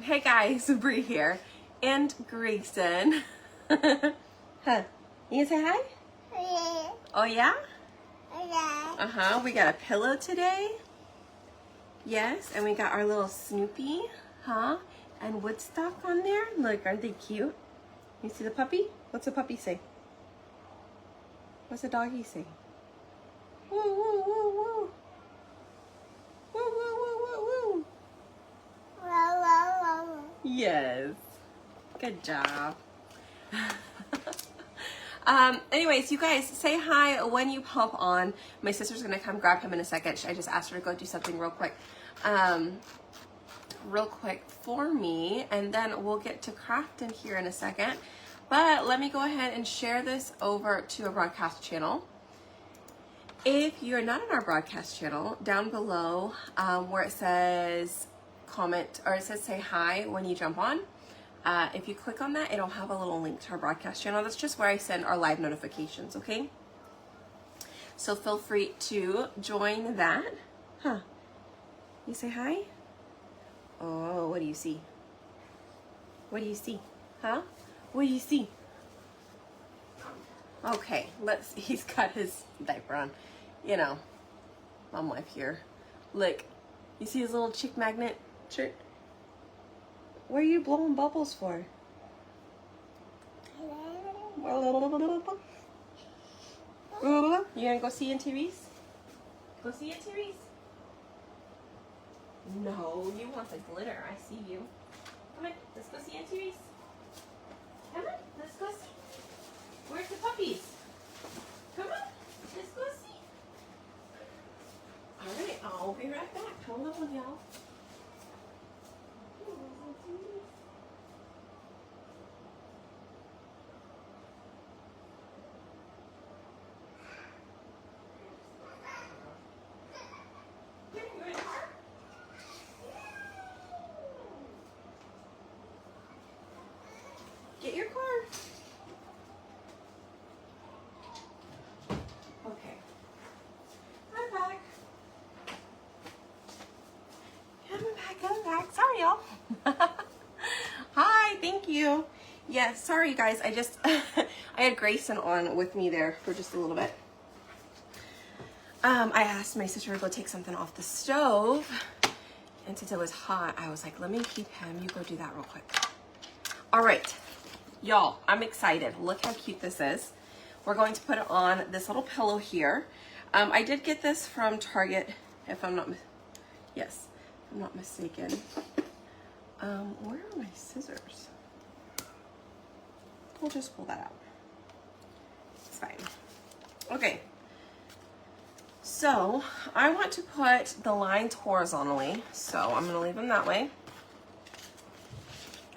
Hey guys, Bree here, and Grayson. Huh? You gonna say hi? Yeah. Oh yeah? Yeah. We got a pillow today. Yes, and we got our little Snoopy, huh? And Woodstock on there. Look, aren't they cute? You see the puppy? What's the puppy say? What's the doggy say? Woo woo woo woo. Woo woo woo woo woo. Wow, wow, wow. Yes. Good job. Anyways, you guys say hi when you pop on. My sister's gonna come grab him in a second. I just asked her to go do something real quick for me, and then we'll get to crafting here in a second. But let me go ahead and share this over to a broadcast channel. If you're not on our broadcast channel, down below where it says comment, or it says say hi when you jump on, if you click on that, it'll have a little link to our broadcast channel. That's just where I send our live notifications, okay? So feel free to join that. Huh? You say hi? Oh, what do you see? What do you see? Huh? What do you see? Okay, he's got his diaper on. You know, mom life here. Look, you see his little chick magnet shirt? What are you blowing bubbles for? You gonna go see Auntie Reese? Go see Auntie Reese? No, you want the glitter. I see you. Come on, let's go see Auntie Reese. Come on, let's go see. Where's the puppies? Come on, let's go see. All right, I'll be right back. Hold on, y'all. Get your car. Okay. I'm back. Coming back. Sorry, y'all. Hi, thank you. Yes, sorry, you guys. I just, I had Grayson on with me there for just a little bit. I asked my sister to go take something off the stove. And since it was hot, I was like, let me keep him. You go do that real quick. All right. Y'all, I'm excited. Look how cute this is. We're going to put it on this little pillow here. I did get this from Target, if I'm not, yes, if I'm not mistaken. Where are my scissors? We'll just pull that out. It's fine. Okay. So I want to put the lines horizontally, so I'm gonna leave them that way.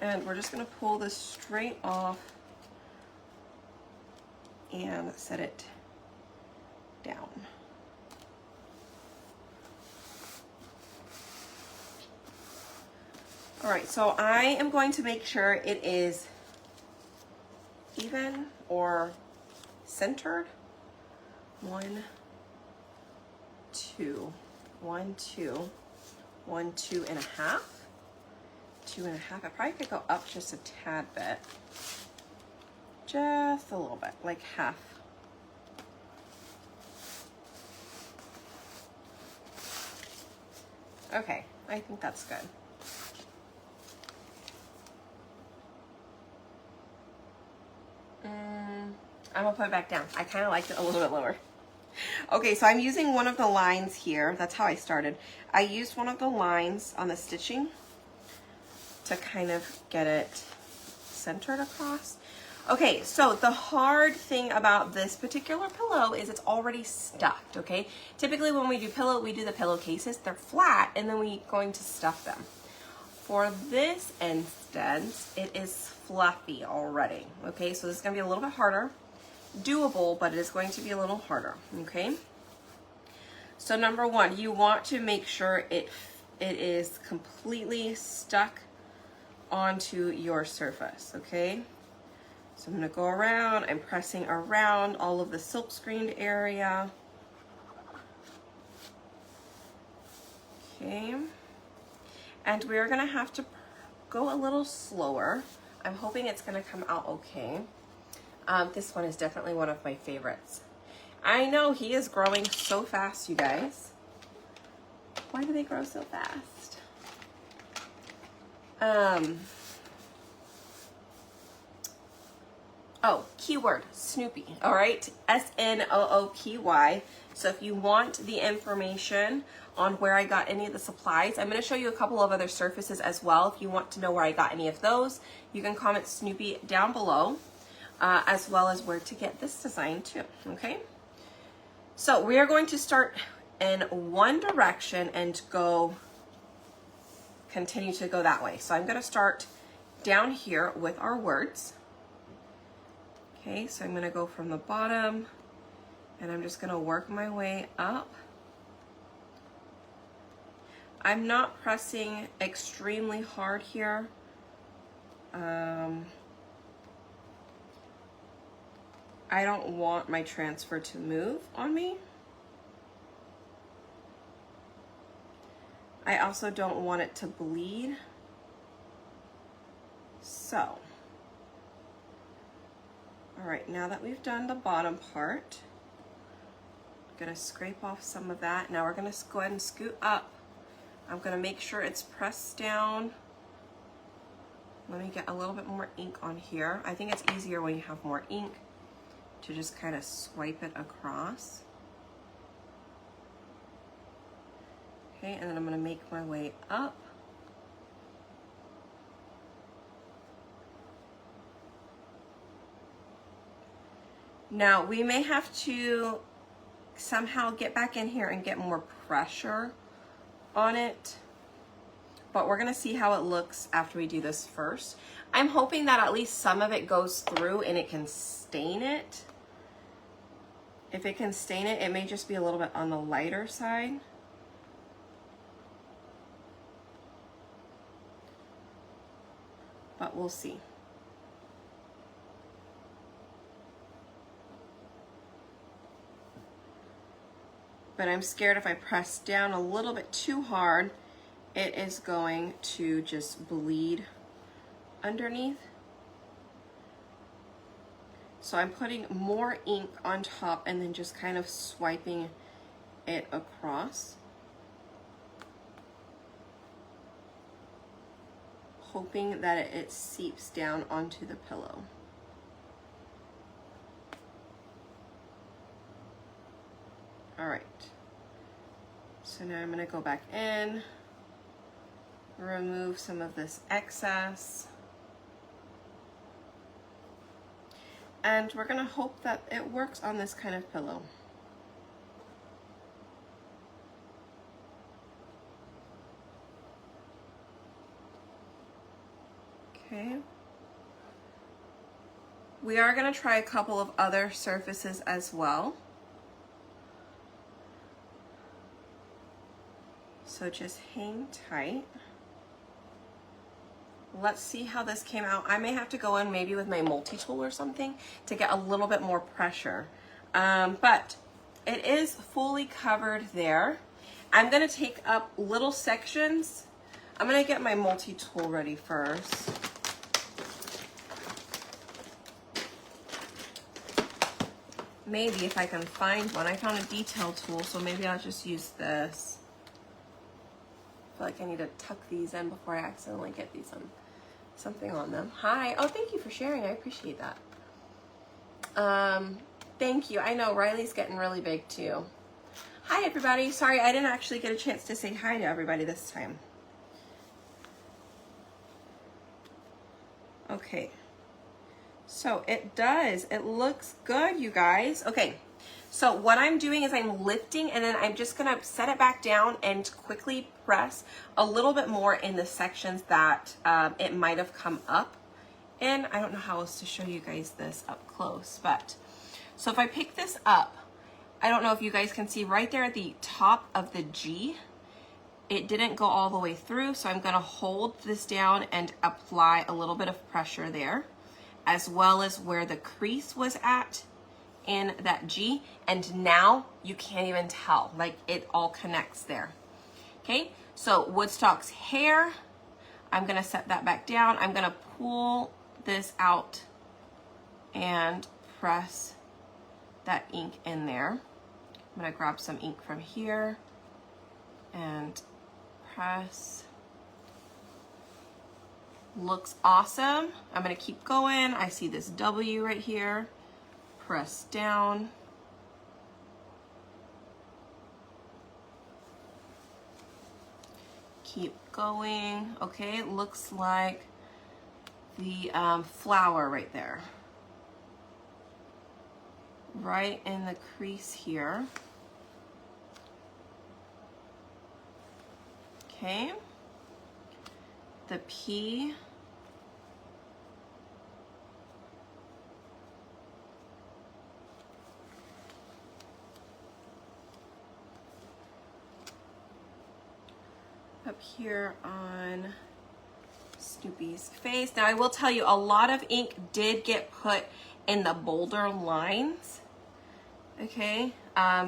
And we're just gonna pull this straight off and set it down. All right, so I am going to make sure it is even or centered. 1, 2, 1, 2, 1, 2.5. 2.5. I probably could go up just a tad bit. Just a little bit, like half. Okay, I think that's good. I'm gonna put it back down. I kind of liked it a little bit lower. Okay, so I'm using one of the lines here. That's how I started. I used one of the lines on the stitching to kind of get it centered across. Okay, so the hard thing about this particular pillow is it's already stuffed, okay? Typically when we do the pillowcases. They're flat, and then we're going to stuff them. For this instance, it is fluffy already, okay? So this is gonna be a little bit harder. Doable, but it is going to be a little harder, okay? So number one, you want to make sure it is completely stuck onto your surface, okay? So I'm gonna go around, I'm pressing around all of the silk screened area. Okay. And we're gonna have to go a little slower. I'm hoping it's gonna come out okay. This one is definitely one of my favorites. I know, he is growing so fast, you guys. Why do they grow so fast? Oh, keyword, Snoopy, all right? S-N-O-O-P-Y. So if you want the information on where I got any of the supplies, I'm gonna show you a couple of other surfaces as well. If you want to know where I got any of those, you can comment Snoopy down below, as well as where to get this design too, okay? So we are going to start in one direction and continue to go that way. So I'm gonna start down here with our words. Okay, so I'm gonna go from the bottom and I'm just gonna work my way up. I'm not pressing extremely hard here. I don't want my transfer to move on me. I also don't want it to bleed. So, all right, now that we've done the bottom part, I'm gonna scrape off some of that. Now we're gonna go ahead and scoot up. I'm gonna make sure it's pressed down. Let me get a little bit more ink on here. I think it's easier when you have more ink to just kind of swipe it across. Okay, and then I'm gonna make my way up. Now, we may have to somehow get back in here and get more pressure on it, but we're gonna see how it looks after we do this first. I'm hoping that at least some of it goes through and it can stain it. If it can stain it, it may just be a little bit on the lighter side. But we'll see. But I'm scared if I press down a little bit too hard, it is going to just bleed underneath. So I'm putting more ink on top and then just kind of swiping it across, hoping that it seeps down onto the pillow. All right, so now I'm gonna go back in, remove some of this excess, and we're gonna hope that it works on this kind of pillow. Okay. We are gonna try a couple of other surfaces as well. So just hang tight. Let's see how this came out. I may have to go in maybe with my multi-tool or something to get a little bit more pressure. But it is fully covered there. I'm gonna take up little sections. I'm gonna get my multi-tool ready first. Maybe if I can find one. I found a detail tool, so maybe I'll just use this. I feel like I need to tuck these in before I accidentally get these on something on them. Hi. Oh, thank you for sharing. I appreciate that. Thank you. I know Riley's getting really big too. Hi, everybody. Sorry, I didn't actually get a chance to say hi to everybody this time. Okay. So it does. It looks good, you guys. Okay. So what I'm doing is I'm lifting and then I'm just gonna set it back down and quickly press a little bit more in the sections that it might have come up in. I don't know how else to show you guys this up close, but so if I pick this up, I don't know if you guys can see right there at the top of the G, it didn't go all the way through, so I'm gonna hold this down and apply a little bit of pressure there, as well as where the crease was at in that G, and now you can't even tell, like it all connects there. Okay, so Woodstock's hair, I'm gonna set that back down. I'm gonna pull this out and press that ink in there. I'm gonna grab some ink from here and press. Looks awesome. I'm gonna keep going. I see this W right here. Press down. Keep going. Okay, it looks like the flower right there. Right in the crease here. Okay. The P. Up here on Snoopy's face. Now I will tell you, a lot of ink did get put in the bolder lines. Okay,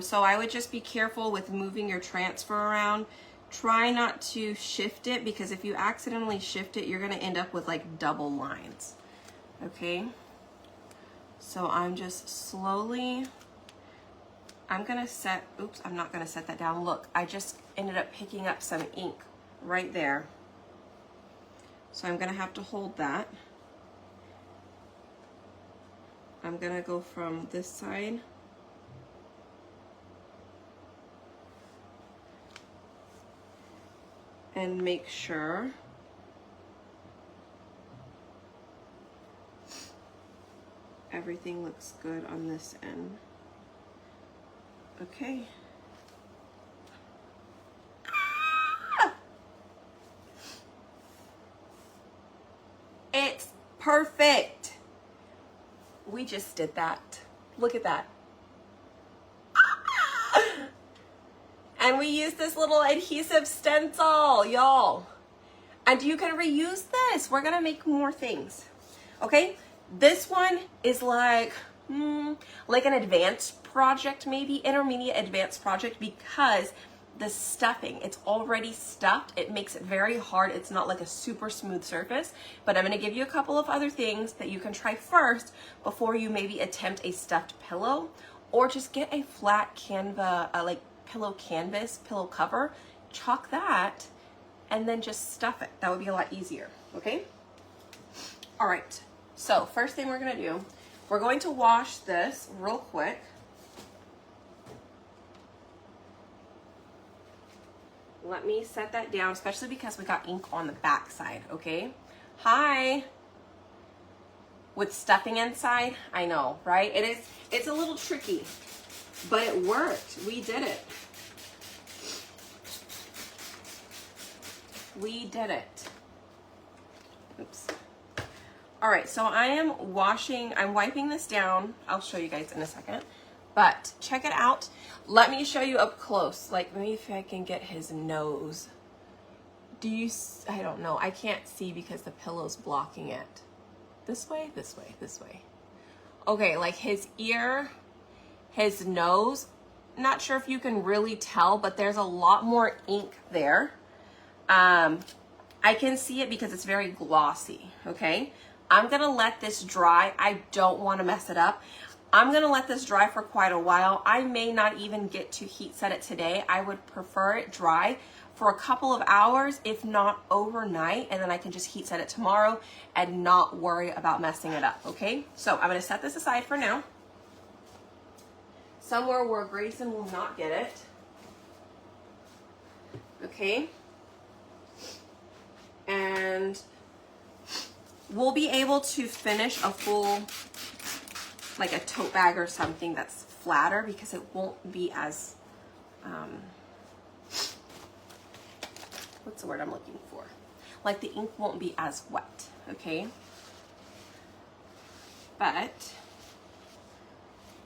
so I would just be careful with moving your transfer around. Try not to shift it, because if you accidentally shift it, you're gonna end up with like double lines. Okay, so I'm just slowly, I'm gonna set, oops, I'm not gonna set that down. Look, I just ended up picking up some ink right there. So I'm gonna have to hold that. I'm gonna go from this side. And make sure everything looks good on this end. Okay. It's perfect. We just did that. Look at that. And we use this little adhesive stencil, y'all. And you can reuse this. We're gonna make more things. Okay, this one is like an advanced project, maybe intermediate advanced project, because the stuffing, it's already stuffed. It makes it very hard. It's not like a super smooth surface, but I'm gonna give you a couple of other things that you can try first before you maybe attempt a stuffed pillow, or just get a flat canvas, like pillow canvas, pillow cover, chalk that, and then just stuff it. That would be a lot easier, okay? All right, so first thing we're gonna do, we're going to wash this real quick. Let me set that down, especially because we got ink on the back side, okay? Hi. With stuffing inside, I know, right? It's a little tricky, but it worked. We did it. We did it. Oops. All right, so I'm wiping this down. I'll show you guys in a second, but check it out. Let me show you up close. Like, maybe if I can get his nose. I don't know. I can't see because the pillow's blocking it. This way, this way, this way. Okay, like his ear, his nose. Not sure if you can really tell, but there's a lot more ink there. I can see it because it's very glossy, okay? I'm gonna let this dry. I don't wanna mess it up. I'm gonna let this dry for quite a while. I may not even get to heat set it today. I would prefer it dry for a couple of hours, if not overnight, and then I can just heat set it tomorrow and not worry about messing it up, okay? So I'm gonna set this aside for now. Somewhere where Grayson will not get it. Okay? And we'll be able to finish a full, like a tote bag or something that's flatter, because it won't be as, what's the word I'm looking for? Like the ink won't be as wet, okay? But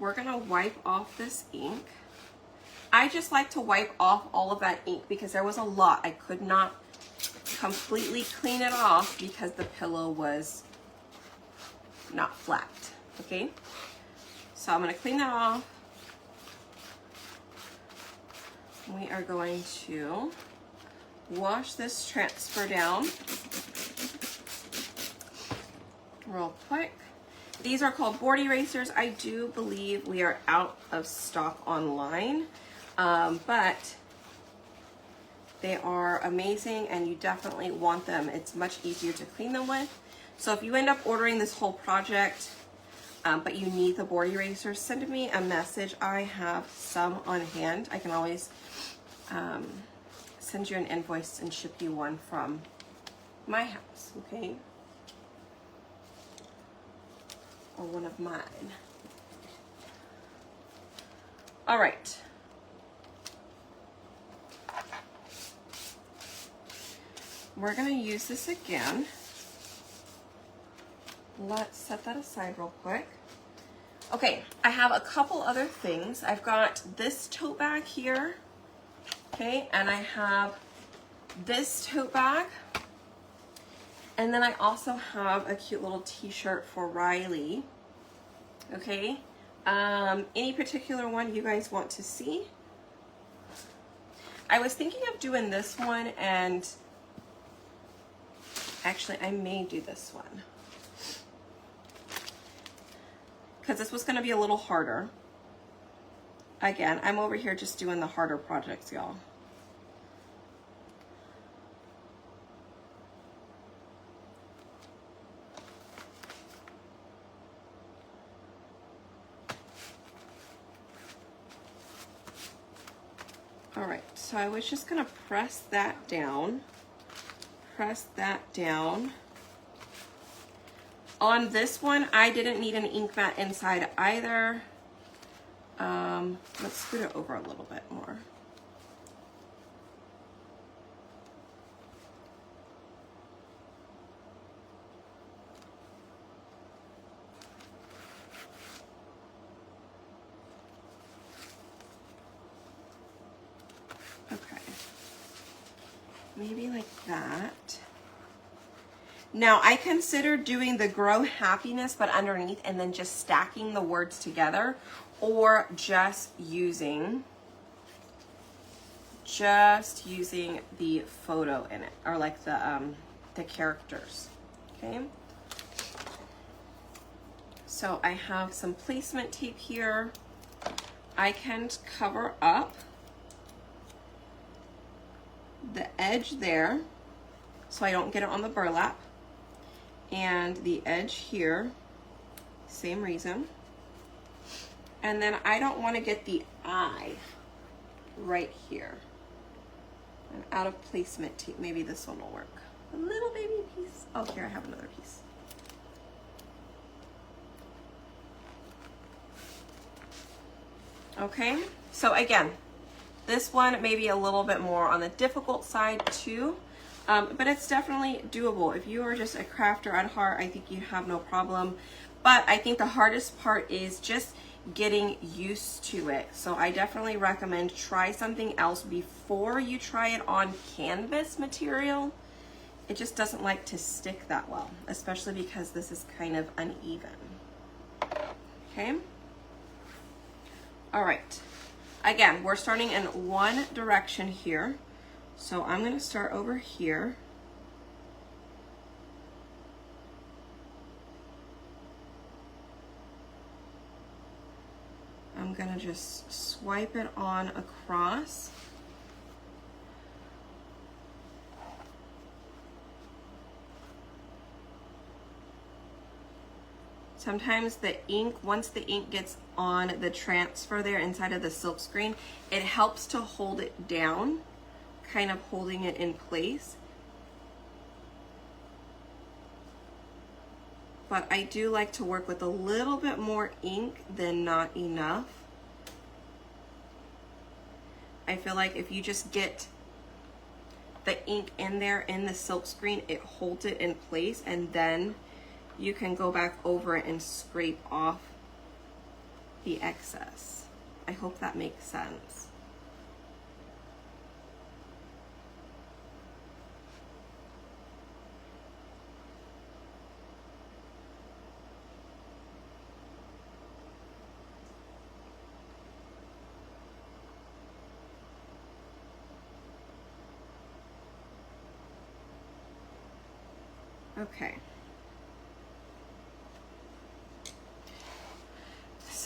we're gonna wipe off this ink. I just like to wipe off all of that ink because there was a lot. I could not completely clean it off because the pillow was not flat, okay? So I'm gonna clean that off. We are going to wash this transfer down. real quick. These are called board erasers. I do believe we are out of stock online, but they are amazing and you definitely want them. It's much easier to clean them with. So if you end up ordering this whole project, but you need the board erasers, send me a message. I have some on hand. I can always send you an invoice and ship you one from my house, okay? Or one of mine. All right. We're gonna use this again. Let's set that aside real quick. Okay, I have a couple other things. I've got this tote bag here, okay, and I have this tote bag. And then I also have a cute little t-shirt for Riley, okay? Any particular one you guys want to see? I was thinking of doing this one, and actually I may do this one, because this was gonna be a little harder. Again, I'm over here just doing the harder projects, y'all. All right, so I was just gonna press that down. On this one, I didn't need an ink mat inside either. Let's scoot it over a little bit more. Okay, maybe like that. Now I considered doing the grow happiness but underneath and then just stacking the words together, or just using the photo in it, or like the characters, okay? So I have some placement tape here. I can cover up the edge there so I don't get it on the burlap, and the edge here, same reason. And then I don't want to get the eye right here. I'm out of placement tape. Maybe this one will work. A little baby piece. Oh, here I have another piece. Okay, so again, this one may be a little bit more on the difficult side too, but it's definitely doable. If you are just a crafter at heart, I think you have no problem. But I think the hardest part is just getting used to it. So I definitely recommend try something else before you try it on canvas material. It just doesn't like to stick that well, especially because this is kind of uneven. Okay. All right. Again, we're starting in one direction here. So I'm going to start over here. I'm going to just swipe it on across. Sometimes the ink, once the ink gets on the transfer there inside of the silk screen, it helps to hold it down, kind of holding it in place. But I do like to work with a little bit more ink than not enough. I feel like if you just get the ink in there in the silk screen, it holds it in place, and then you can go back over it and scrape off the excess. I hope that makes sense. Okay.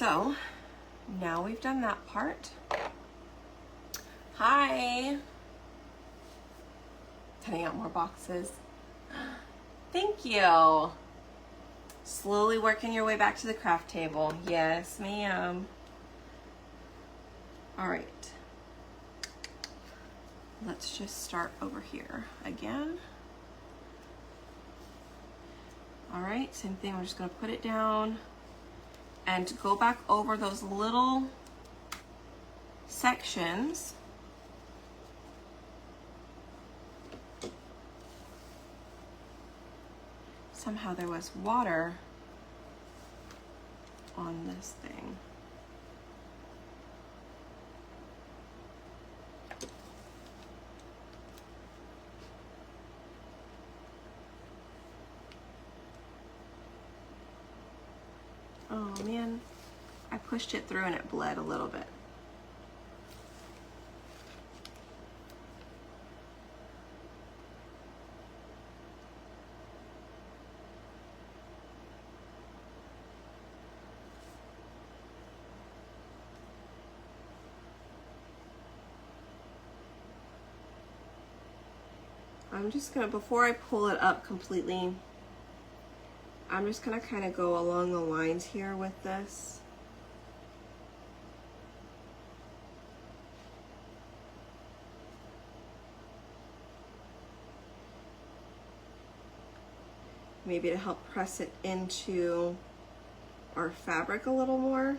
So now we've done that part. Hi. Cutting out more boxes. Thank you. Slowly working your way back to the craft table. Yes, ma'am. All right. Let's just start over here again. All right, same thing. We're just gonna put it down and go back over those little sections. Somehow there was water on this thing. Oh man, I pushed it through and it bled a little bit. I'm just gonna, before I pull it up completely, I'm just gonna kind of go along the lines here with this. Maybe to help press it into our fabric a little more.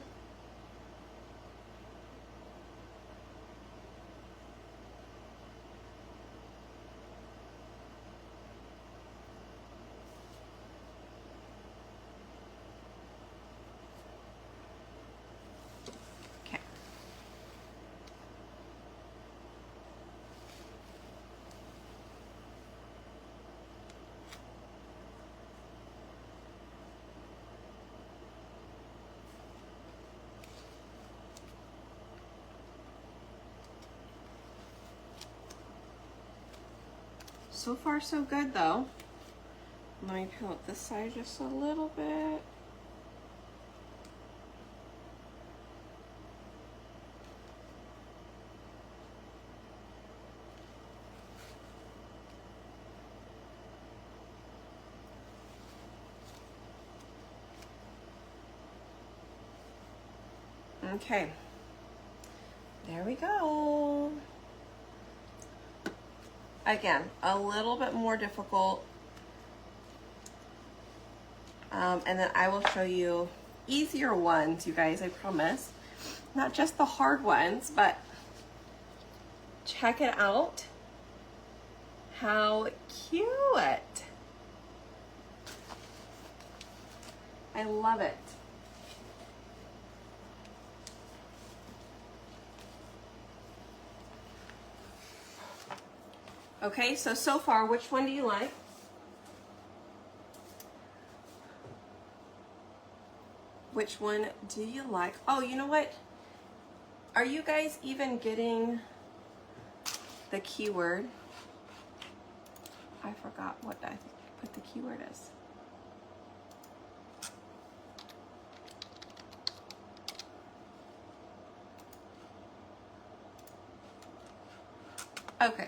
So far so good though. Let me peel up this side just a little bit. Okay, there we go. Again, a little bit more difficult. And then I will show you easier ones, you guys, I promise. Not just the hard ones, but check it out. How cute. I love it. Okay, so far, which one do you like? Which one do you like? Oh, you know what? Are you guys even getting the keyword? I forgot what I put the keyword as. Okay.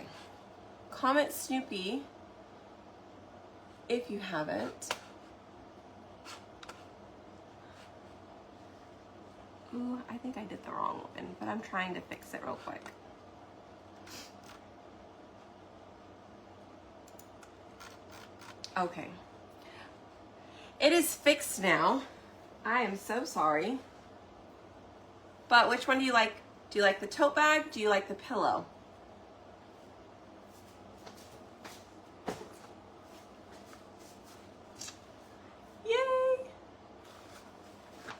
Comment Snoopy if you haven't. Ooh, I think I did the wrong one, but I'm trying to fix it real quick. Okay. It is fixed now. I am so sorry. But which one do you like? Do you like the tote bag? Do you like the pillow? Yay!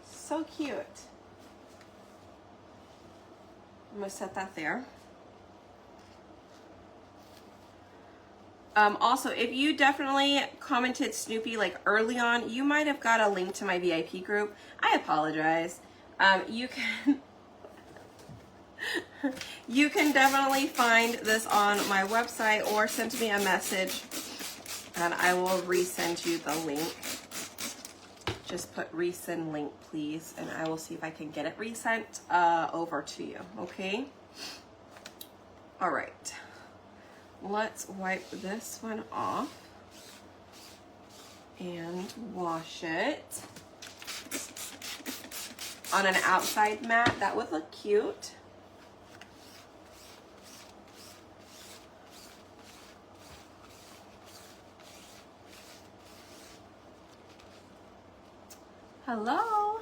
So cute. I'm gonna set that there. Also, if you definitely commented Snoopy like early on, you might have got a link to my VIP group. I apologize. You can you can definitely find this on my website or send me a message and I will resend you the link just put resend link, please, and I will see if I can get it resent over to you, okay? All right, let's wipe this one off and wash it on an outside mat. That would look cute. Hello.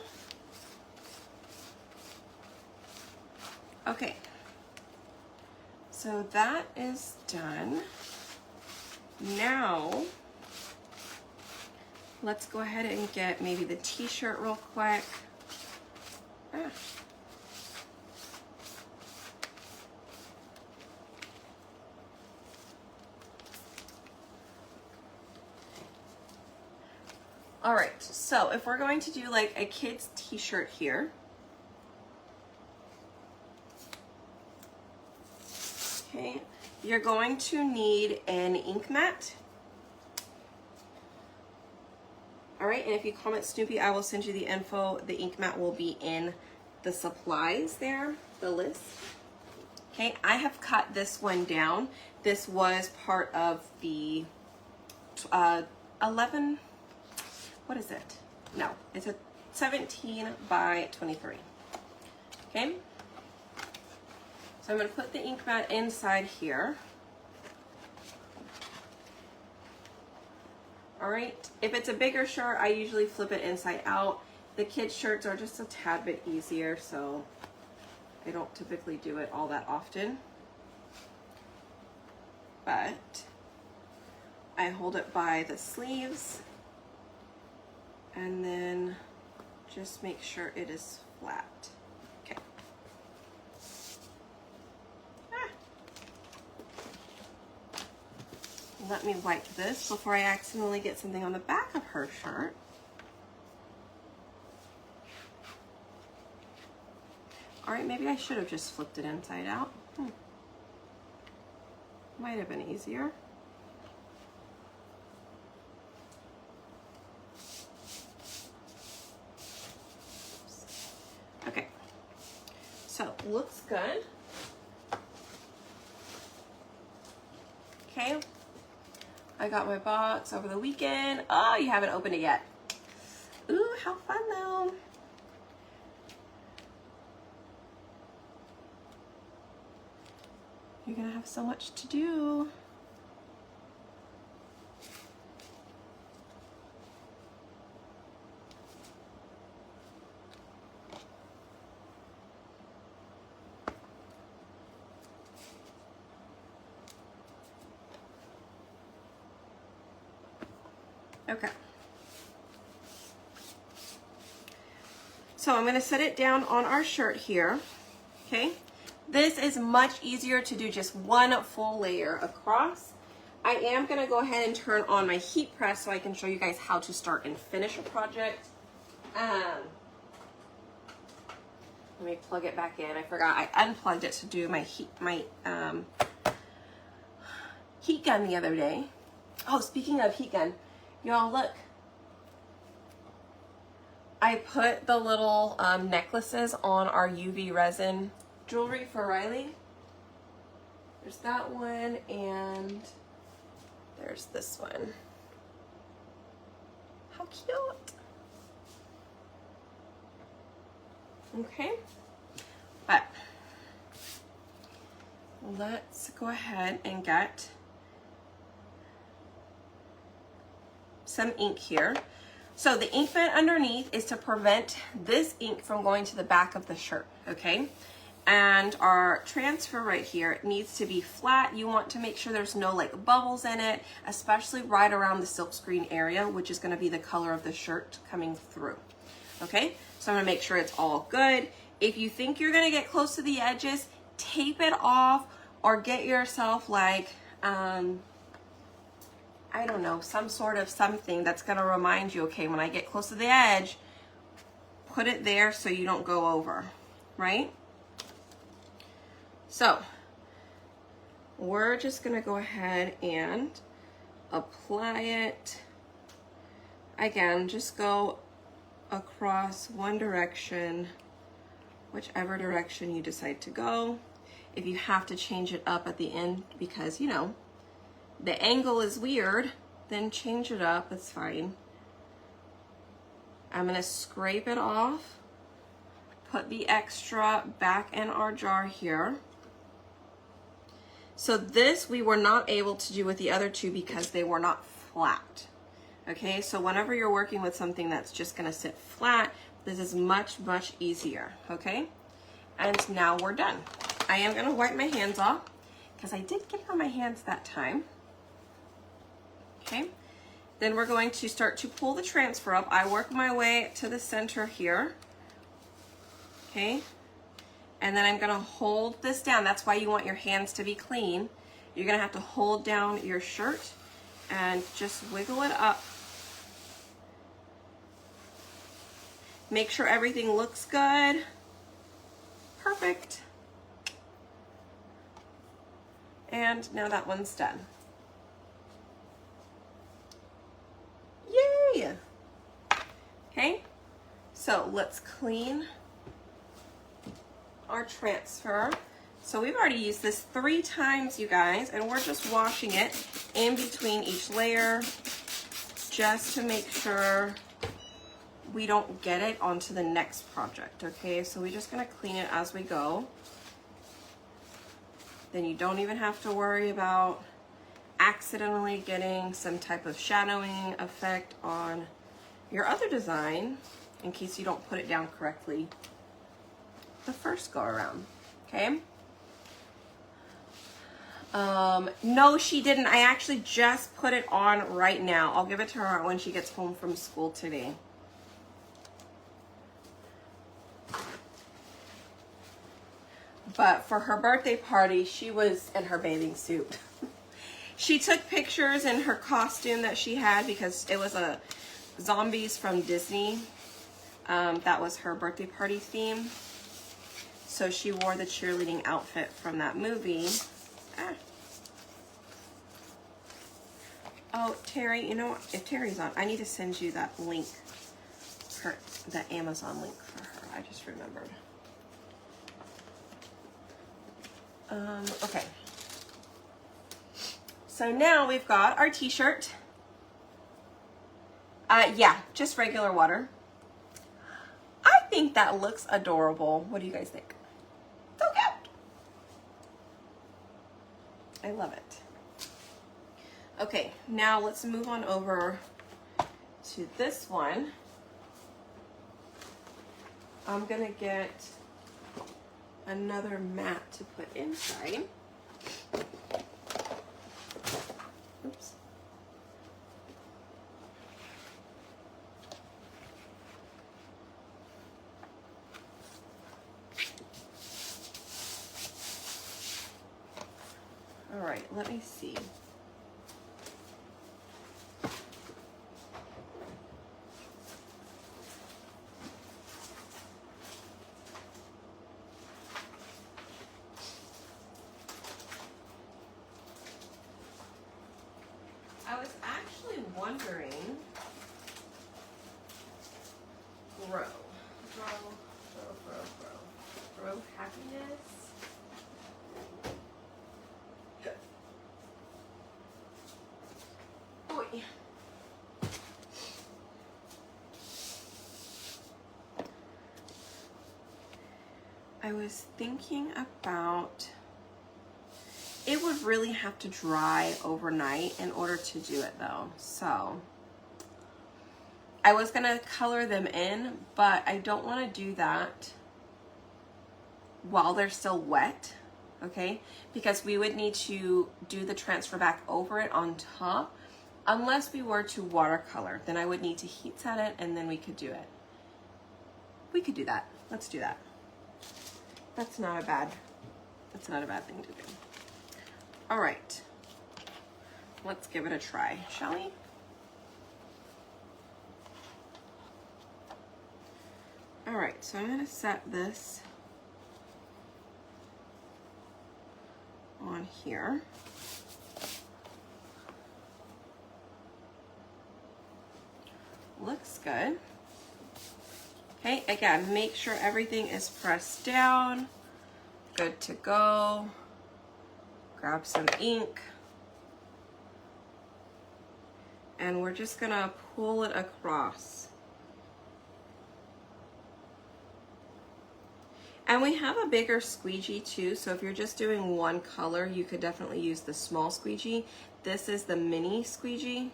Okay. So that is done. Now, let's go ahead and get maybe the t-shirt real quick. Ah. All right, so if we're going to do like a kid's t-shirt here, okay, you're going to need an ink mat. All right, and if you comment Snoopy, I will send you the info. The ink mat will be in the supplies there, the list. Okay, I have cut this one down. This was part of the 11, what is it? No, it's a 17 by 23. Okay, so I'm gonna put the ink mat inside here. All right, if it's a bigger shirt, I usually flip it inside out. The kids' shirts are just a tad bit easier, so I don't typically do it all that often. But I hold it by the sleeves and then just make sure it is flat. Okay. Let me wipe this before I accidentally get something on the back of her shirt. All right, maybe I should have just flipped it inside out. Might have been easier. Okay, so looks good. Okay, I got my box over the weekend. Oh, you haven't opened it yet. Ooh, how fun though. You're gonna have so much to do. Okay. So I'm gonna set it down on our shirt here, okay? This is much easier to do just one full layer across. I am gonna go ahead and turn on my heat press so I can show you guys how to start and finish a project. Let me plug it back in. I forgot I unplugged it to do my heat gun the other day. Oh, speaking of heat gun, y'all look. I put the little necklaces on our UV resin jewelry for Riley. There's that one and there's this one. How cute. Okay, but let's go ahead and get some ink here. So the ink vent underneath is to prevent this ink from going to the back of the shirt, okay? And our transfer right here needs to be flat. You want to make sure there's no like bubbles in it, especially right around the silkscreen area, which is gonna be the color of the shirt coming through, okay? So I'm gonna make sure it's all good. If you think you're gonna get close to the edges, tape it off or get yourself like, I don't know, some sort of something that's gonna remind you, okay, when I get close to the edge, put it there so you don't go over, right? So we're just gonna go ahead and apply it. Again, just go across one direction, whichever direction you decide to go. If you have to change it up at the end because, you know, the angle is weird, then change it up, it's fine. I'm gonna scrape it off, put the extra back in our jar here. So this we were not able to do with the other two because they were not flat. Okay, so whenever you're working with something that's just gonna sit flat, this is much, much easier, okay? And now we're done. I am gonna wipe my hands off because I did get on my hands that time. Okay, then we're going to start to pull the transfer up. I work my way to the center here, okay? And then I'm gonna hold this down. That's why you want your hands to be clean. You're gonna have to hold down your shirt and just wiggle it up. Make sure everything looks good. Perfect. And now that one's done. Yay! Okay, so let's clean our transfer. So we've already used this 3 times, you guys, and we're just washing it in between each layer just to make sure we don't get it onto the next project, okay? So we're just gonna clean it as we go. Then you don't even have to worry about accidentally getting some type of shadowing effect on your other design in case you don't put it down correctly the first go around, okay? No, she didn't. I actually just put it on right now. I'll give it to her when she gets home from school today. But for her birthday party, she was in her bathing suit. She took pictures in her costume that she had because it was a zombies from Disney. That was her birthday party theme. So she wore the cheerleading outfit from that movie. Ah. Oh, Terry, you know what? If Terry's on, I need to send you that link, that Amazon link for her. I just remembered. Okay. So now we've got our t-shirt. Yeah, just regular water. I think that looks adorable. What do you guys think? So cute. I love it. Okay, now let's move on over to this one. I'm gonna get another mat to put inside. Oops. All right, let me see. I was actually wondering, grow happiness. Boy. I was thinking about, it would really have to dry overnight in order to do it though. So I was gonna color them in, but I don't wanna do that while they're still wet, okay? Because we would need to do the transfer back over it on top. Unless we were to watercolor, then I would need to heat set it and then we could do it. We could do that. Let's do that. That's not a bad thing to do. All right, let's give it a try, shall we? All right, so I'm gonna set this on here. Looks good. Okay, again, make sure everything is pressed down. Good to go. Grab some ink. And we're just gonna pull it across. And we have a bigger squeegee too, so if you're just doing one color, you could definitely use the small squeegee. This is the mini squeegee,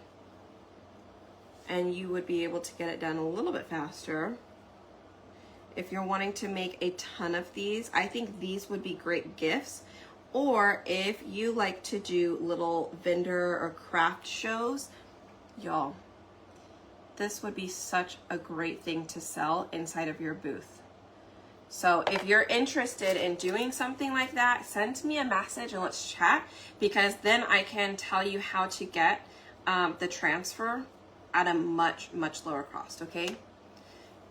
and you would be able to get it done a little bit faster. If you're wanting to make a ton of these, I think these would be great gifts. Or if you like to do little vendor or craft shows, y'all, this would be such a great thing to sell inside of your booth. So if you're interested in doing something like that, send me a message and let's chat, because then I can tell you how to get the transfer at a much, much lower cost, okay?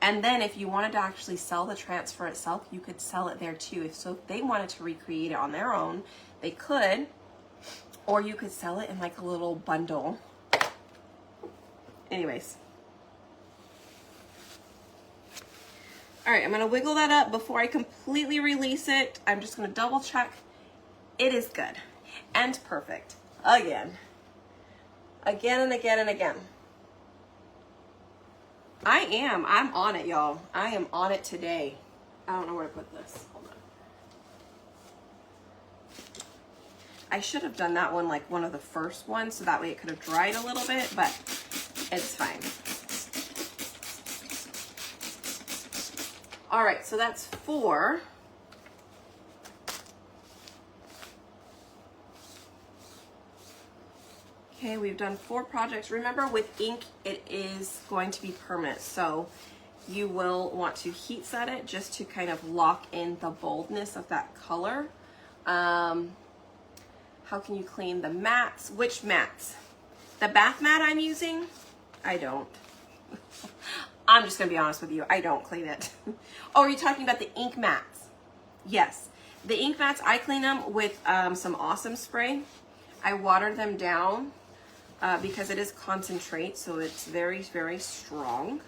And then if you wanted to actually sell the transfer itself, you could sell it there too. If they wanted to recreate it on their own, they could, or you could sell it in like a little bundle. Anyways. All right, I'm gonna wiggle that up before I completely release it. I'm just gonna double check. It is good and perfect. Again. Again and again and again. I'm on it, y'all. I am on it today. I don't know where to put this. Hold on. I should have done that one like one of the first ones, so that way it could have dried a little bit, but it's fine. All right, so that's 4. Okay, we've done 4 projects. Remember, with ink, it is going to be permanent, so you will want to heat set it just to kind of lock in the boldness of that color. How can you clean the mats? Which mats? The bath mat I'm using? I don't. I'm just gonna be honest with you, I don't clean it. Oh, are you talking about the ink mats? Yes, the ink mats, I clean them with some Awesome spray. I water them down because it is concentrate, so it's very, very strong.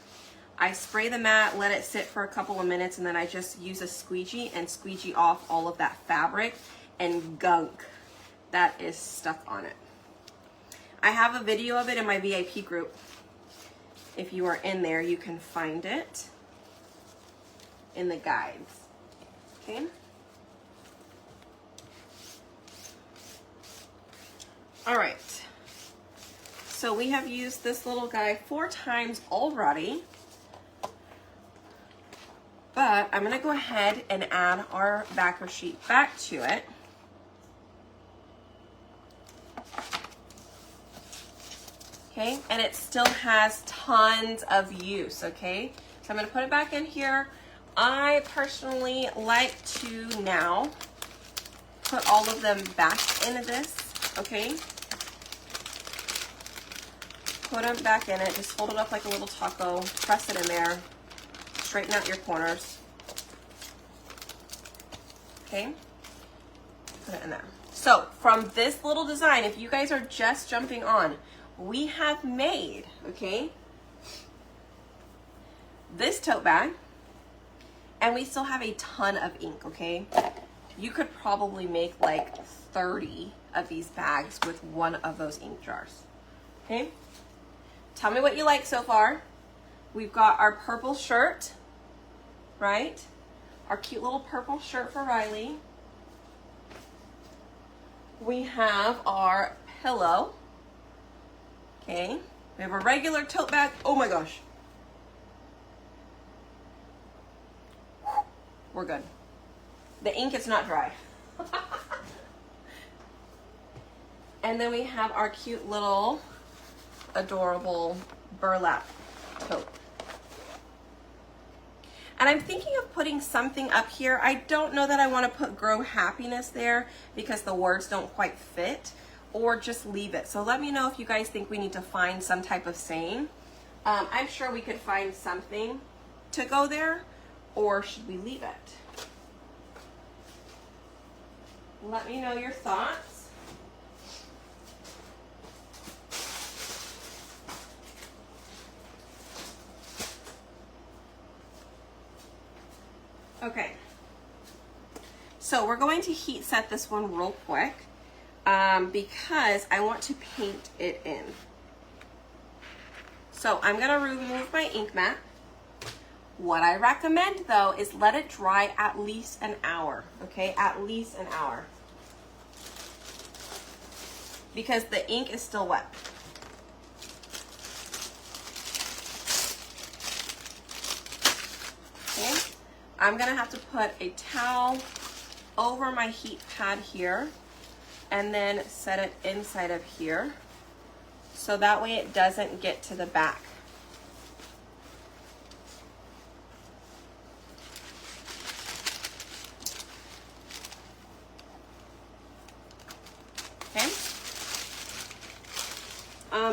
I spray the mat, let it sit for a couple of minutes, and then I just use a squeegee and squeegee off all of that fabric and gunk that is stuck on it. I have a video of it in my VIP group. If you are in there, you can find it in the guides. Okay? All right. So we have used this little guy 4 times already. But I'm going to go ahead and add our backer sheet back to it. Okay, and it still has tons of use, okay? So I'm gonna put it back in here. I personally like to now put all of them back into this, okay? Put them back in it, just fold it up like a little taco, press it in there, straighten out your corners, okay? Put it in there. So from this little design, if you guys are just jumping on, we have made, okay, this tote bag, and we still have a ton of ink, okay? You could probably make like 30 of these bags with one of those ink jars, okay? Tell me what you like so far. We've got our purple shirt, right? Our cute little purple shirt for Riley. We have our pillow. Okay, we have a regular tote bag. Oh my gosh. We're good. The ink is not dry. And then we have our cute little adorable burlap tote. And I'm thinking of putting something up here. I don't know that I want to put Grow Happiness there because the words don't quite fit, or just leave it. So let me know if you guys think we need to find some type of saying. I'm sure we could find something to go there, or should we leave it? Let me know your thoughts. Okay. So we're going to heat set this one real quick because I want to paint it in. So I'm gonna remove my ink mat. What I recommend though is let it dry at least an hour, okay? At least an hour. Because the ink is still wet. Okay, I'm gonna have to put a towel over my heat pad here and then set it inside of here so that way it doesn't get to the back. Okay.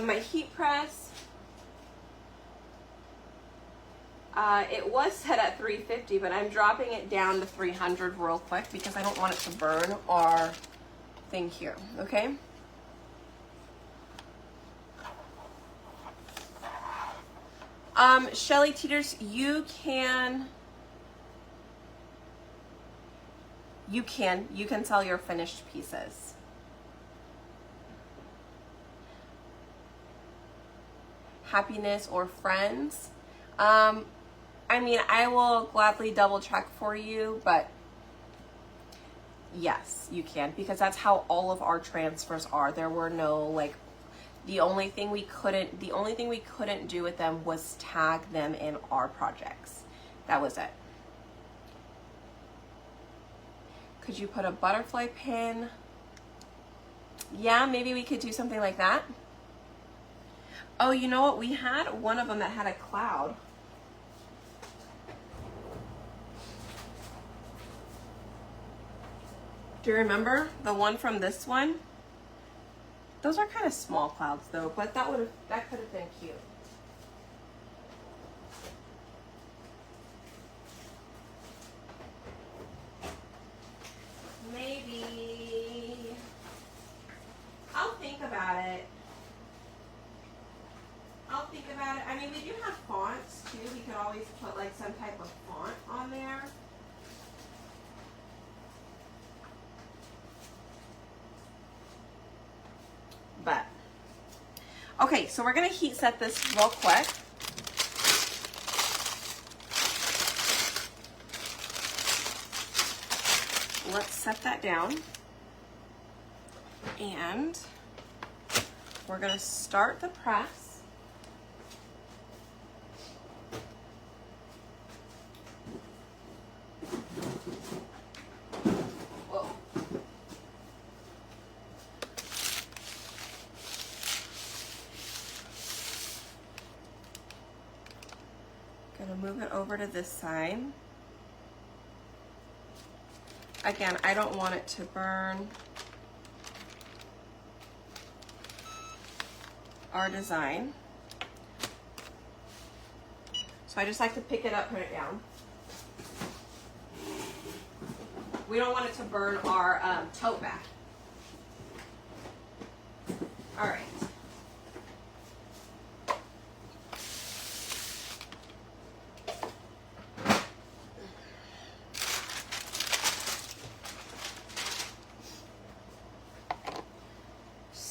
My heat press, it was set at 350, but I'm dropping it down to 300 real quick because I don't want it to burn our thing here, okay? Shelly Teeters, you can sell your finished pieces. Happiness or friends. I mean, I will gladly double check for you, but yes, you can, because that's how all of our transfers are. There were no, like, the only thing we couldn't do with them was tag them in our projects. That was it. Could you put a butterfly pin? Yeah, maybe we could do something like that. Oh, you know what? We had one of them that had a cloud. Do you remember the one from this one? Those are kind of small clouds though, but that could have been cute. Maybe. I'll think about it. I mean, we do have fonts too. We could always put like some type of font on there. But, okay, so we're gonna heat set this real quick. Let's set that down. And we're gonna start the press. Move it over to this side. Again, I don't want it to burn our design. So I just like to pick it up, put it down. We don't want it to burn our tote bag. All right.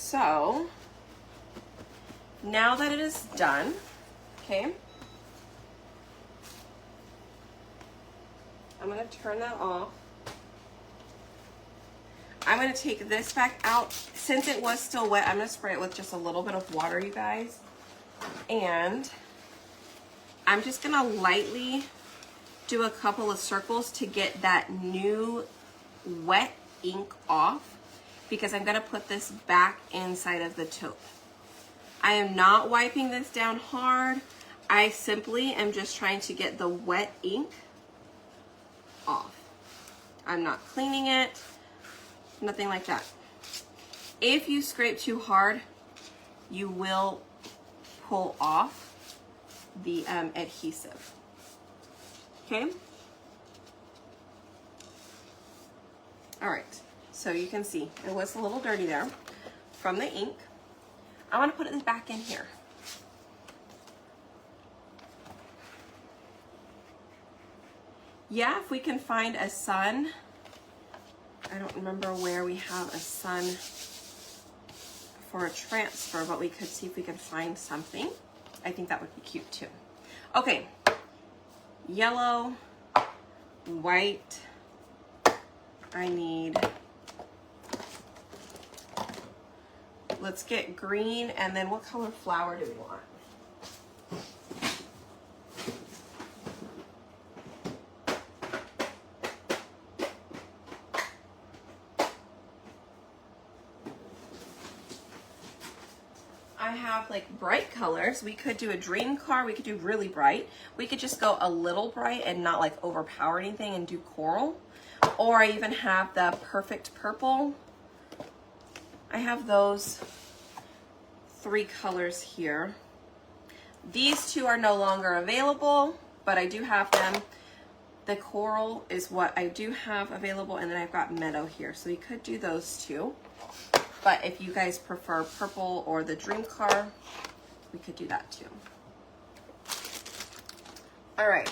So now that it is done, okay, I'm going to turn that off. I'm going to take this back out. Since it was still wet, I'm going to spray it with just a little bit of water, you guys. And I'm just going to lightly do a couple of circles to get that new wet ink off, because I'm gonna put this back inside of the tote. I am not wiping this down hard. I simply am just trying to get the wet ink off. I'm not cleaning it, nothing like that. If you scrape too hard, you will pull off the adhesive, okay? All right. So you can see it was a little dirty there from the ink. I want to put it back in here. Yeah, if we can find a sun. I don't remember where we have a sun for a transfer, but we could see if we can find something. I think that would be cute too. Okay, yellow, white, I need, let's get green, and then what color flower do we want? I have like bright colors. We could do a dream car. We could do really bright. We could just go a little bright and not like overpower anything and do coral. Or I even have the perfect purple. I have those 3 colors here. These 2 are no longer available, but I do have them. The coral is what I do have available, and then I've got meadow here. So we could do those 2. But if you guys prefer purple or the dream car, we could do that too. All right.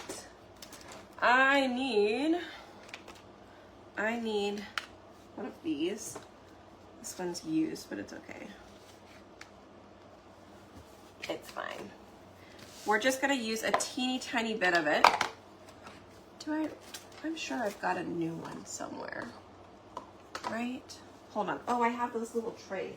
I need one of these. This one's used, but it's okay. It's fine. We're just gonna use a teeny tiny bit of it. I'm sure I've got a new one somewhere, right? Hold on. Oh, I have those little trays.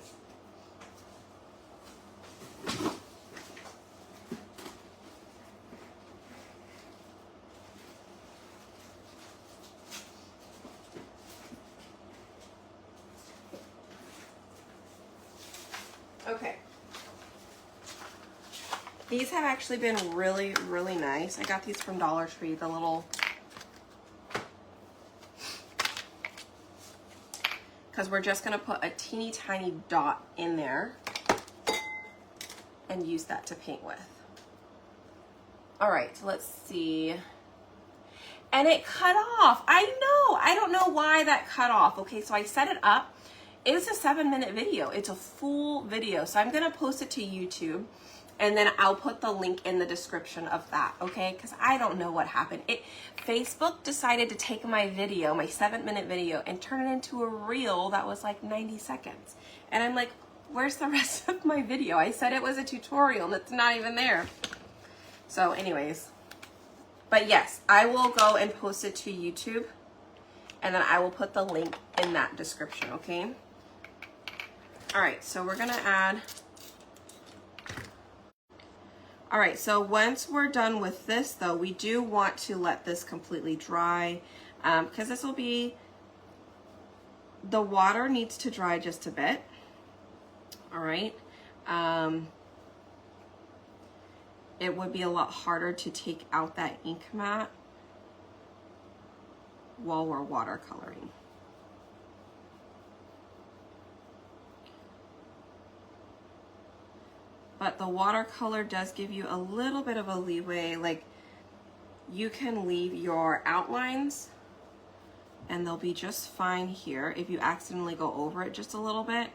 Okay. These have actually been really, really nice. I got these from Dollar Tree, the little, because we're just gonna put a teeny tiny dot in there and use that to paint with. All right, so let's see. And it cut off. I know, I don't know why that cut off. Okay, so I set it up. It is a 7-minute video. It's a full video. So I'm gonna post it to YouTube, and then I'll put the link in the description of that, okay? Because I don't know what happened. Facebook decided to take my video, my 7-minute video, and turn it into a reel that was like 90 seconds. And I'm like, where's the rest of my video? I said it was a tutorial, and it's not even there. So anyways, but yes, I will go and post it to YouTube, and then I will put the link in that description, okay? All right, so we're gonna add. All right, so once we're done with this though, we do want to let this completely dry, because this will be, the water needs to dry just a bit. All right. It would be a lot harder to take out that ink mat while we're watercoloring. But the watercolor does give you a little bit of a leeway. Like, you can leave your outlines and they'll be just fine here if you accidentally go over it just a little bit.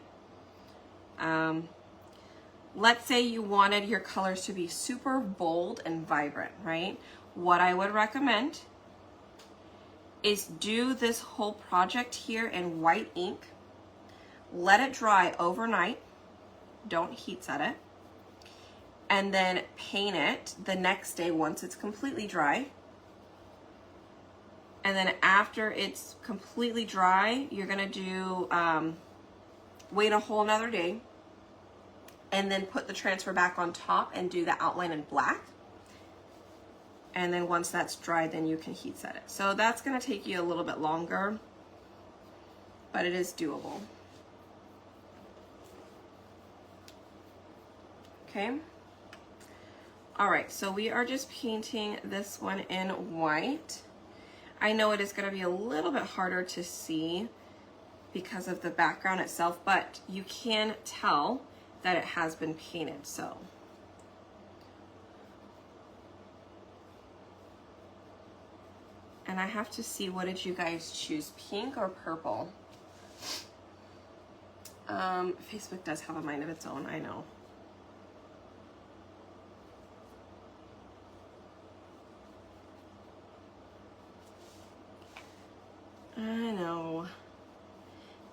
Let's say you wanted your colors to be super bold and vibrant, right? What I would recommend is do this whole project here in white ink, let it dry overnight, don't heat set it, and then paint it the next day once it's completely dry. And then after it's completely dry, you're gonna do, wait a whole another day, and then put the transfer back on top and do the outline in black. And then once that's dry, then you can heat set it. So that's gonna take you a little bit longer, but it is doable. Okay. All right, so we are just painting this one in white. I know it is gonna be a little bit harder to see because of the background itself, but you can tell that it has been painted, so. And I have to see, what did you guys choose, pink or purple? Facebook does have a mind of its own, I know. I know.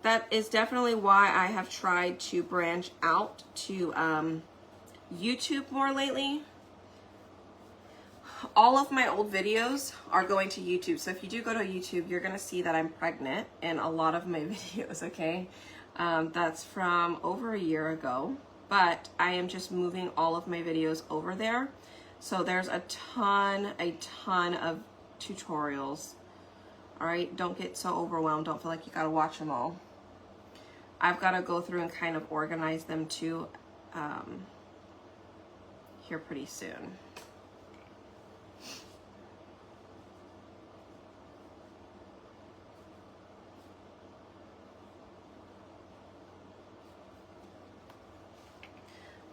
That is definitely why I have tried to branch out to YouTube more lately. All of my old videos are going to YouTube. So if you do go to YouTube, you're going to see that I'm pregnant in a lot of my videos, okay? That's from over a year ago. But I am just moving all of my videos over there. So there's a ton of tutorials. All right, don't get so overwhelmed. Don't feel like you got to watch them all. I've got to go through and kind of organize them too here pretty soon.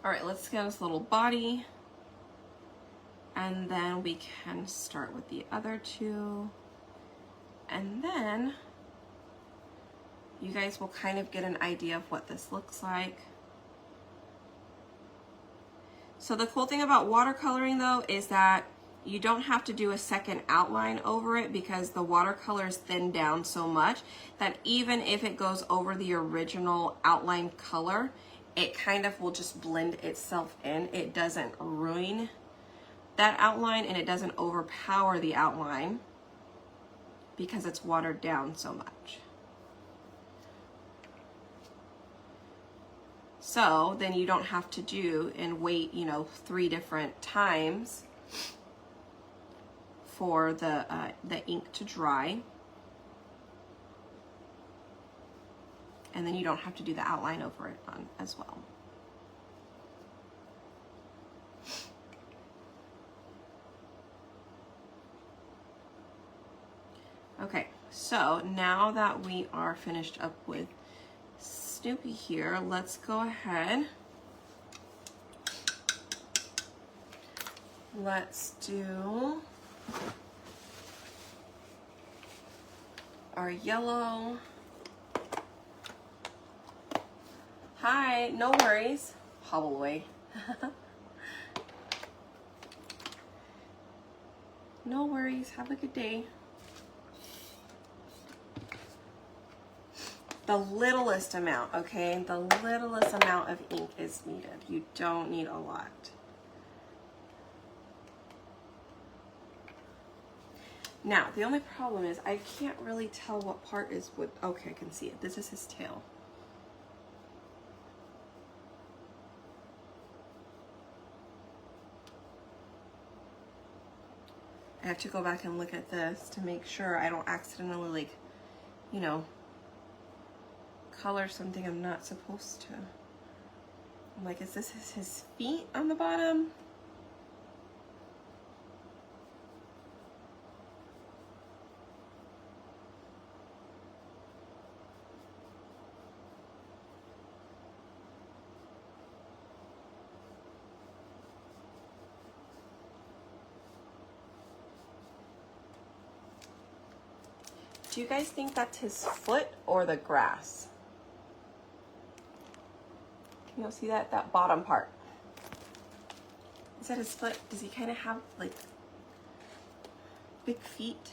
All right, let's scan this little body. And then we can start with the other two. And then you guys will kind of get an idea of what this looks like. So the cool thing about watercoloring though is that you don't have to do a second outline over it because the watercolor is thinned down so much that even if it goes over the original outline color, it kind of will just blend itself in. It doesn't ruin that outline and it doesn't overpower the outline because it's watered down so much. So then you don't have to do and wait, 3 different times for the ink to dry. And then you don't have to do the outline over it as well. Okay, so now that we are finished up with Snoopy here, let's go ahead. Let's do our yellow. Hi, no worries. Hobble away. No worries, have a good day. The littlest amount, okay? The littlest amount of ink is needed. You don't need a lot. Now, the only problem is I can't really tell what part is what. Okay, I can see it. This is his tail. I have to go back and look at this to make sure I don't accidentally, color something I'm not supposed to. I'm like, is this his feet on the bottom? Do you guys think that's his foot or the grass? Can you see that bottom part? Is that his foot? Does he kind of have like big feet?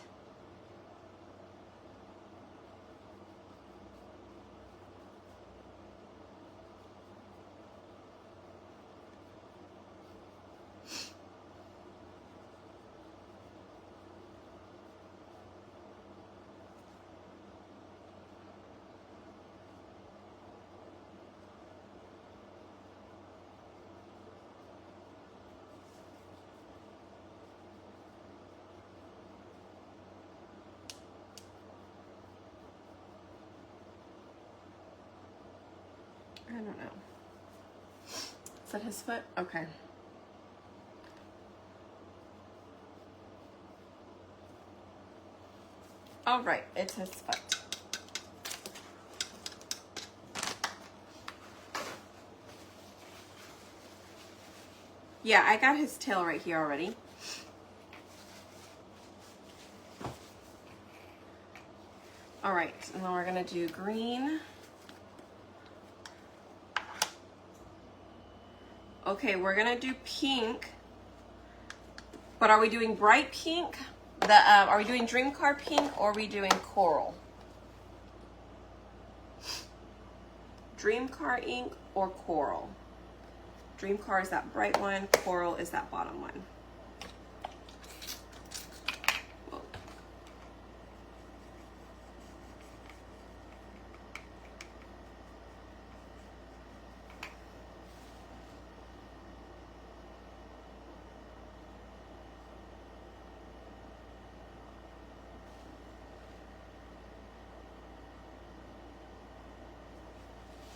I don't know. Is that his foot? Okay. All right, it's his foot. Yeah, I got his tail right here already. All right, and then we're gonna do green. Okay, we're gonna do pink, but are we doing bright pink? Are we doing dream car pink or are we doing coral? Dream Car ink or Coral. Dream Car is that bright one, Coral is that bottom one. Whoa.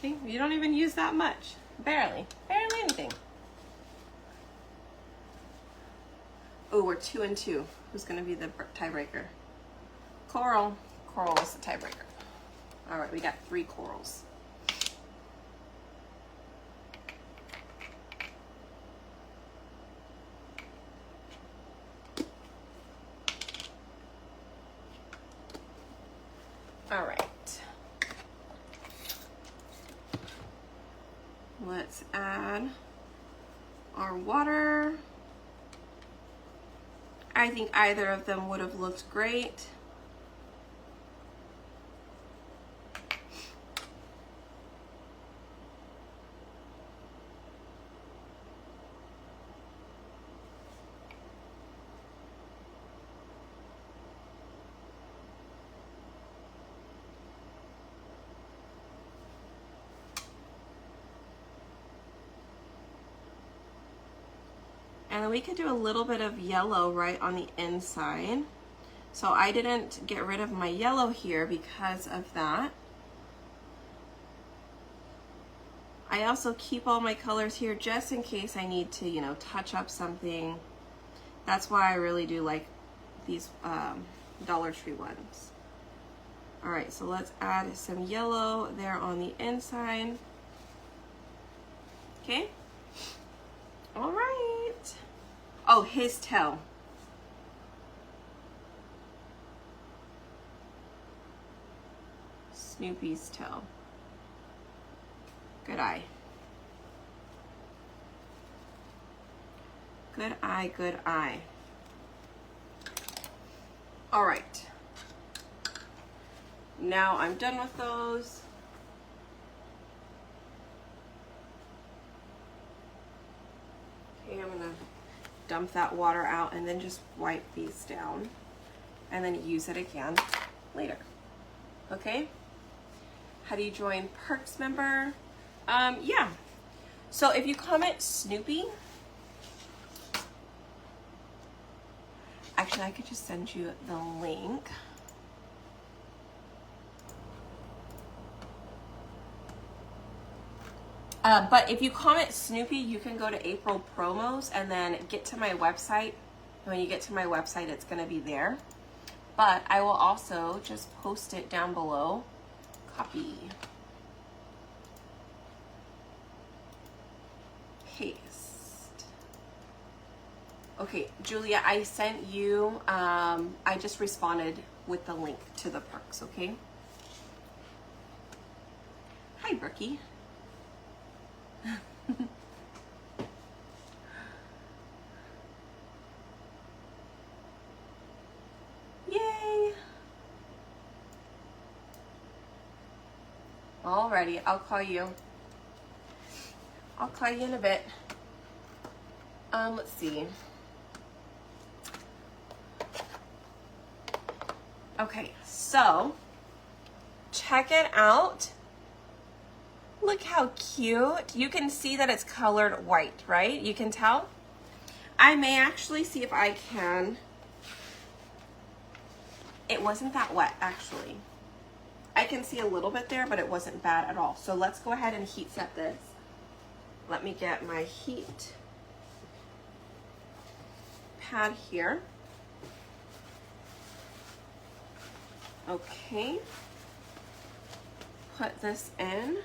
See, you don't even use that much. Barely anything. Oh, we're 2 and 2. Who's gonna be the tiebreaker? Coral. Coral is the tiebreaker. All right, we got 3 corals. All right. Let's add our water. I think either of them would have looked great. And then we could do a little bit of yellow right on the inside. So I didn't get rid of my yellow here because of that. I also keep all my colors here just in case I need to, you know, touch up something. That's why I really do like these Dollar Tree ones. All right, so let's add some yellow there on the inside. Okay. All right. Oh, his tail. Snoopy's tail. Good eye. Good eye, good eye. All right. Now I'm done with those. Okay, I'm gonna dump that water out and then just wipe these down and then use it again later. Okay? How do you join Perks member? Yeah. So if you comment Snoopy, actually I could just send you the link. But if you comment Snoopy, you can go to April promos and then get to my website. When you get to my website, it's going to be there. But I will also just post it down below. Copy. Paste. Okay, Julia, I sent you, I just responded with the link to the perks, okay? Hi, Brookie. Yay! Alrighty, I'll call you. I'll call you in a bit. Let's see. Okay, so check it out. Look how cute. You can see that it's colored white, right? You can tell. I may actually see if I can. It wasn't that wet, actually. I can see a little bit there, but it wasn't bad at all. So let's go ahead and heat set this. Let me get my heat pad here. Okay. Put this in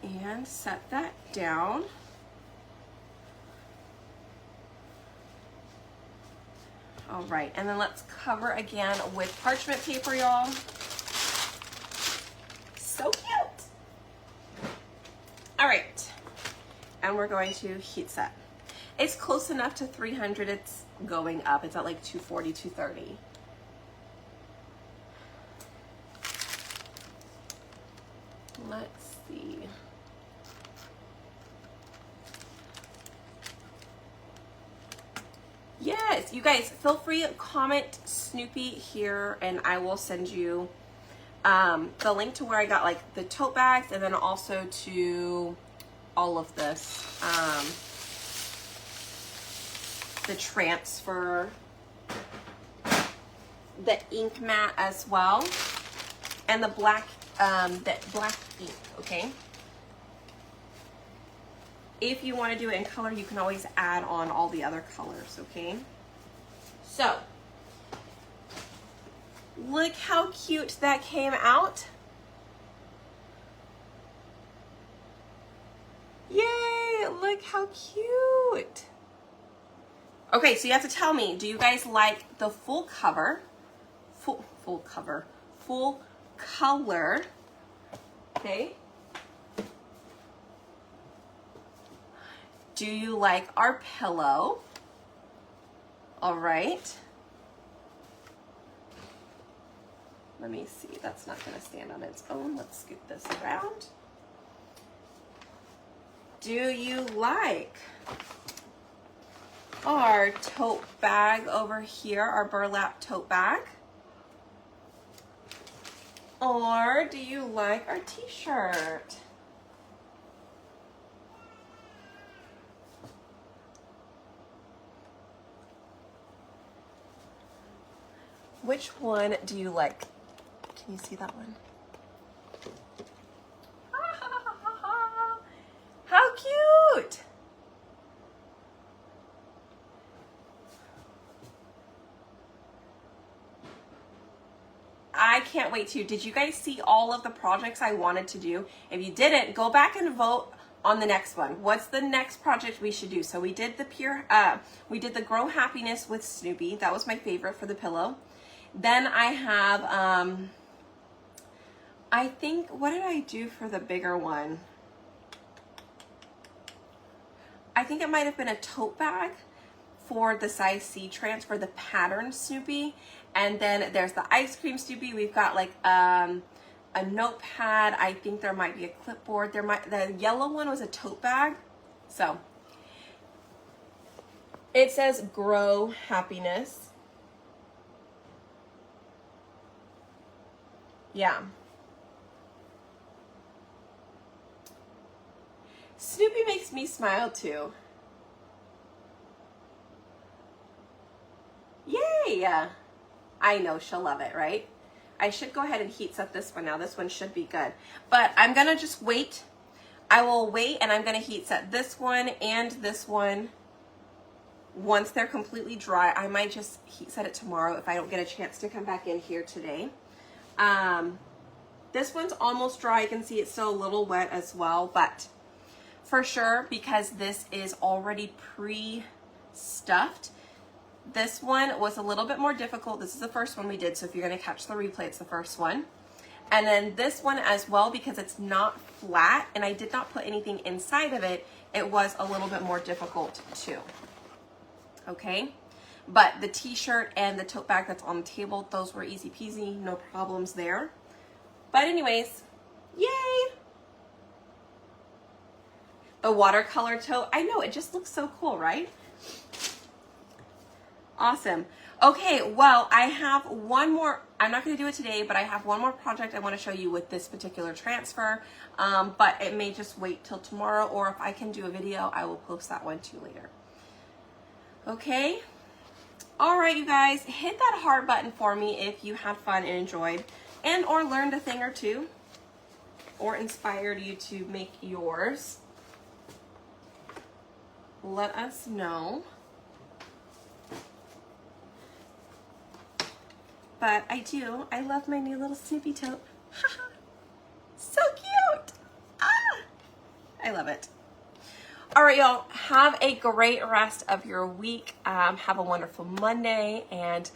and set that down. All right, and then let's cover again with parchment paper, y'all. So cute. All right, and we're going to heat set. It's close enough to 300, it's going up. It's at like 240, 230. yes, you guys feel free to comment Snoopy here and I will send you the link to where I got like the tote bags and then also to all of this, the transfer, the ink mat as well, and the black ink, okay? If you want to do it in color, you can always add on all the other colors, okay? So, look how cute that came out. Yay, look how cute. Okay, so you have to tell me, do you guys like the full color, okay? Do you like our pillow? All right. Let me see, that's not gonna stand on its own. Let's scoot this around. Do you like our tote bag over here, our burlap tote bag? Or do you like our t-shirt? Which one do you like? Can you see that one? How cute! I can't wait to. Did you guys see all of the projects I wanted to do? If you didn't, go back and vote on the next one. What's the next project we should do? So we did the Grow Happiness with Snoopy. That was my favorite for the pillow. Then I have, I think, what did I do for the bigger one? I think it might have been a tote bag for the size C transfer, the pattern Snoopy. And then there's the ice cream Snoopy. We've got like a notepad. I think there might be a clipboard. The yellow one was a tote bag. So it says Grow Happiness. Yeah. Snoopy makes me smile too. Yay! I know, she'll love it, right? I should go ahead and heat set this one now. This one should be good. But I'm gonna just wait. I will wait and I'm gonna heat set this one and this one. Once they're completely dry, I might just heat set it tomorrow if I don't get a chance to come back in here today. This one's almost dry. You can see it's still a little wet as well, but for sure, because this is already pre-stuffed, this one was a little bit more difficult. This is the first one we did, so if you're gonna catch the replay, it's the first one. And then this one as well, because it's not flat and I did not put anything inside of it, it was a little bit more difficult too. Okay? But the t-shirt and the tote bag that's on the table, those were easy peasy, no problems there. But anyways, yay! The watercolor tote, I know, it just looks so cool, right? Awesome. Okay, well, I have one more, I'm not gonna do it today, but I have one more project I wanna show you with this particular transfer, but it may just wait till tomorrow, or if I can do a video, I will post that one too later. Okay? All right, you guys, hit that heart button for me if you had fun and enjoyed, and or learned a thing or two, or inspired you to make yours. Let us know. But I love my new little Snoopy tote. So cute. Ah, I love it. All right, y'all, have a great rest of your week. Have a wonderful Monday, and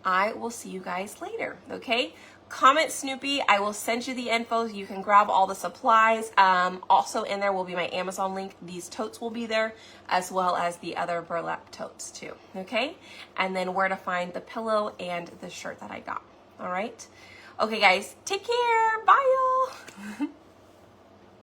I will see you guys later, okay? Comment Snoopy. I will send you the info. You can grab all the supplies. Also in there will be my Amazon link. These totes will be there, as well as the other burlap totes too, okay? And then where to find the pillow and the shirt that I got, all right? Okay, guys, take care. Bye, y'all.